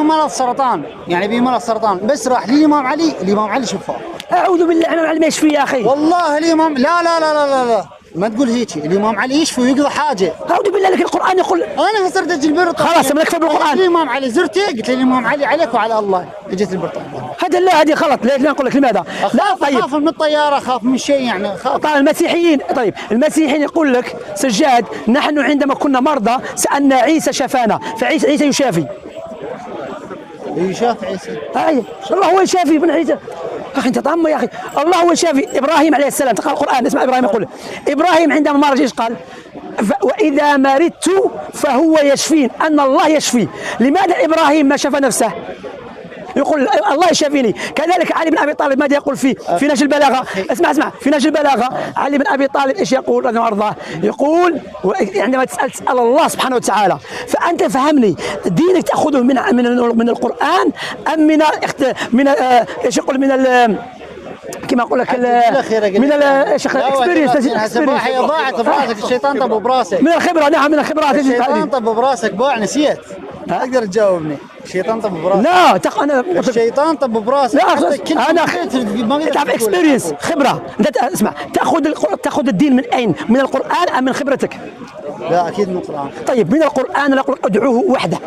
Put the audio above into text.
مرض سرطان، يعني بيه مرض سرطان، بس راح للامام علي، الامام علي شفاه. اعوذ بالله، الامام علي ما يشفي يا اخي. والله الامام لا ما تقول هيك، الامام علي يشفي ويقضي حاجه. اعوذ بالله، لك القران يقول. انا صرت اجي البريطانيا خلاص مالك في بالقران. الامام علي زرته، قلت الامام علي عليك وعلى الله، اجيت البريطانيا. هذا لا، هذه غلط. ليش؟ لا، اقول لك لماذا؟ لا طيب، اخاف من الطياره، اخاف من شيء يعني، اخاف. طيب المسيحيين، طيب المسيحيين يقول لك سجاد، نحن عندما كنا مرضى سألنا عيسى شفانا، عيسى يشافي. يشاف عيسى. اي الله هو الشافي ابن عيسى. اخي انت طعم يا اخي، الله هو الشافي. ابراهيم عليه السلام، تقرا القران، اسمع ابراهيم يقول، ابراهيم عندما مرض ايش قال؟ واذا مرضت فهو يشفين، ان الله يشفي. لماذا ابراهيم ما شفى نفسه؟ يقول الله يشافيني. كذلك علي بن ابي طالب ماذا يقول في نهج البلاغه؟ اسمع في نهج البلاغه علي بن ابي طالب ايش يقول رضي الله عنه وارضاه؟ يقول عندما تسال الله سبحانه وتعالى. فانت فهمني، دينك تاخذه من القران ام من ايش يقول كما اقول لك من الاكسبيرينس. صباحي ضاعت براسك، الشيطان طب براسك. من الخبره، نعم من الخبرات. الشيطان طب براسك، باع نسيت. تقدر تجاوبني؟ الشيطان طب براسك. لا انا الشيطان طب براسك. لا انا تعرف اكسبيرينس، خبره. انت اسمع، تاخذ الدين من اين؟ من القران ام من خبرتك؟ لا اكيد من القران. طيب من القران نقول ادعوه وحده.